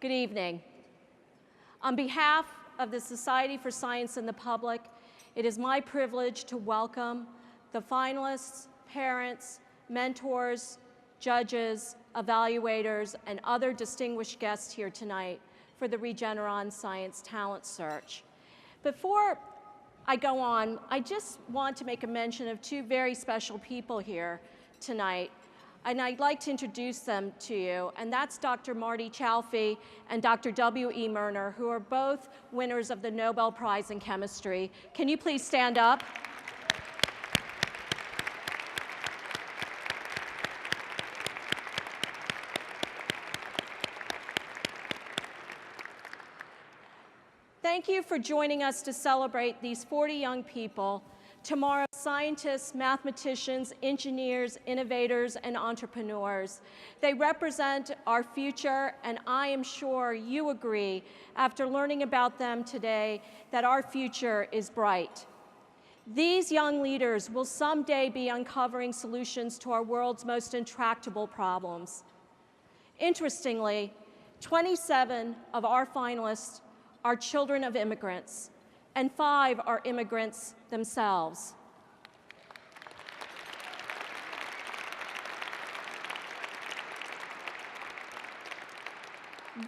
Good evening. On behalf of the Society for Science and the public, it is my privilege to welcome the finalists, parents, mentors, judges, evaluators, and other distinguished guests here tonight for the Regeneron Science Talent Search. Before I go on, I just want to make a mention of two very special people here tonight, and I'd like to introduce them to you, and that's Dr. Marty Chalfie and Dr. W.E. Murner, who are both winners of the Nobel Prize in Chemistry. Can you please stand up? Thank you for joining us to celebrate these 40 young people, tomorrow's scientists, mathematicians, engineers, innovators, and entrepreneurs. They represent our future, and I am sure you agree, after learning about them today, that our future is bright. These young leaders will someday be uncovering solutions to our world's most intractable problems. Interestingly, 27 of our finalists are children of immigrants, and 5 are immigrants themselves.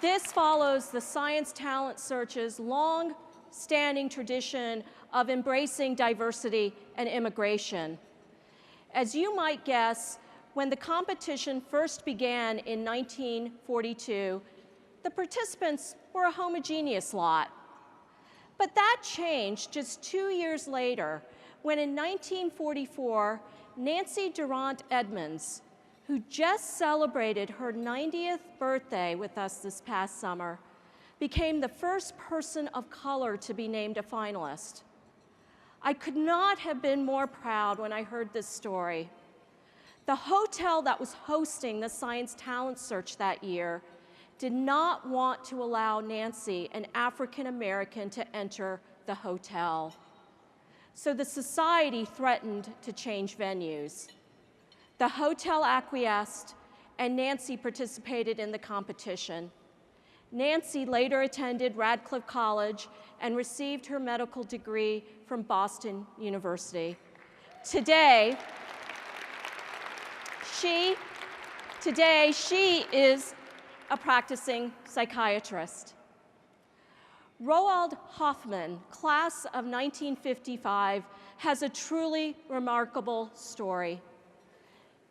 This follows the Science Talent Search's long-standing tradition of embracing diversity and immigration. As you might guess, when the competition first began in 1942, the participants were a homogeneous lot. But that changed just 2 years later, when in 1944, Nancy Durant Edmonds, who just celebrated her 90th birthday with us this past summer, became the first person of color to be named a finalist. I could not have been more proud when I heard this story. The hotel that was hosting the Science Talent Search that year did not want to allow Nancy, an African American, to enter the hotel. So the society threatened to change venues. The hotel acquiesced, and Nancy participated in the competition. Nancy later attended Radcliffe College and received her medical degree from Boston University. Today, she is a practicing psychiatrist. Roald Hoffmann, class of 1955, has a truly remarkable story.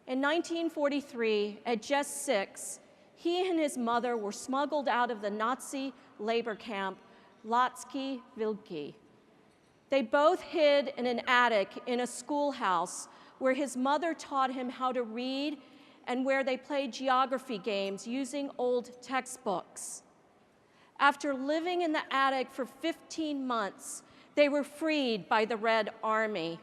In 1943, at just 6, he and his mother were smuggled out of the Nazi labor camp, Lotski Wilki. They both hid in an attic in a schoolhouse where his mother taught him how to read and where they played geography games using old textbooks. After living in the attic for 15 months, they were freed by the Red Army.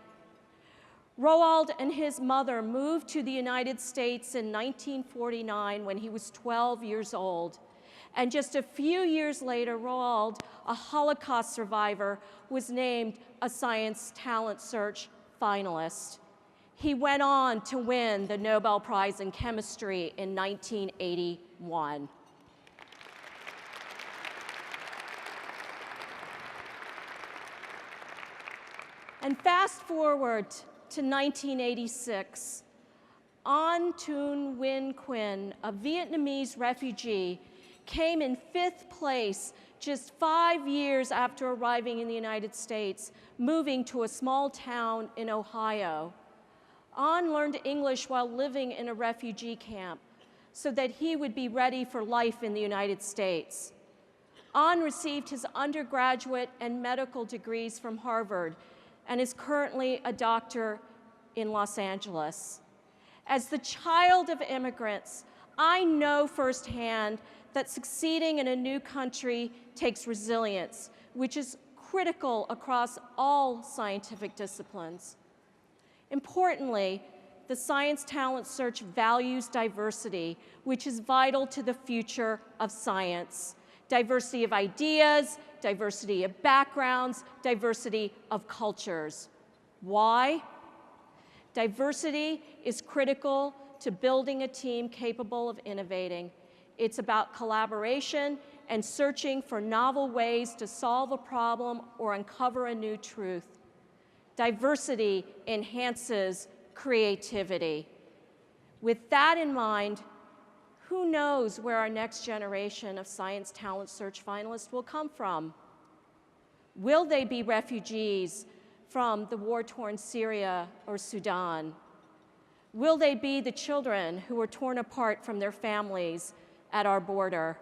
Roald and his mother moved to the United States in 1949 when he was 12 years old. And just a few years later, Roald, a Holocaust survivor, was named a Science Talent Search finalist. He went on to win the Nobel Prize in Chemistry in 1981. And fast forward to 1986, An Toon Nguyen Quinn, a Vietnamese refugee, came in 5th place just 5 years after arriving in the United States, moving to a small town in Ohio. An learned English while living in a refugee camp so that he would be ready for life in the United States. An received his undergraduate and medical degrees from Harvard and is currently a doctor in Los Angeles. As the child of immigrants, I know firsthand that succeeding in a new country takes resilience, which is critical across all scientific disciplines. Importantly, the Science Talent Search values diversity, which is vital to the future of science. Diversity of ideas, diversity of backgrounds, diversity of cultures. Why? Diversity is critical to building a team capable of innovating. It's about collaboration and searching for novel ways to solve a problem or uncover a new truth. Diversity enhances creativity. With that in mind, who knows where our next generation of Science Talent Search finalists will come from? Will they be refugees from the war-torn Syria or Sudan? Will they be the children who were torn apart from their families at our border?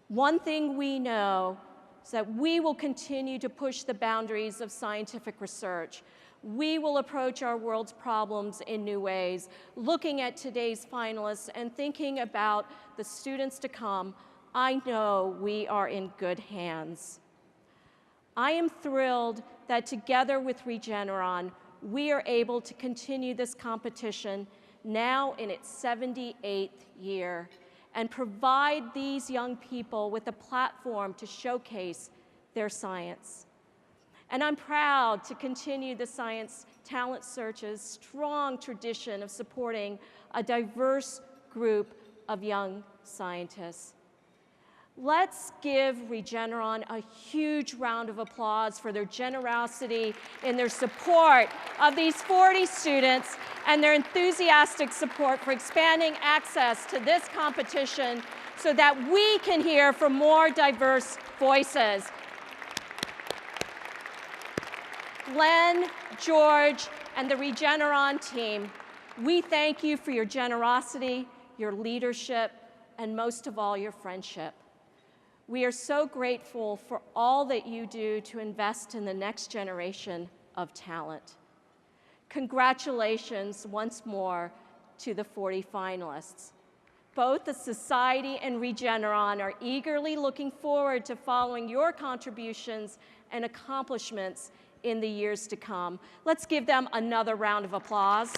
One thing we know is that we will continue to push the boundaries of scientific research. We will approach our world's problems in new ways, looking at today's finalists and thinking about the students to come. I know we are in good hands. I am thrilled that together with Regeneron, we are able to continue this competition now in its 78th year and provide these young people with a platform to showcase their science. And I'm proud to continue the Science Talent Search's strong tradition of supporting a diverse group of young scientists. Let's give Regeneron a huge round of applause for their generosity in their support of these 40 students and their enthusiastic support for expanding access to this competition so that we can hear from more diverse voices. Glenn, George, and the Regeneron team, we thank you for your generosity, your leadership, and most of all, your friendship. We are so grateful for all that you do to invest in the next generation of talent. Congratulations once more to the 40 finalists. Both the Society and Regeneron are eagerly looking forward to following your contributions and accomplishments in the years to come. Let's give them another round of applause.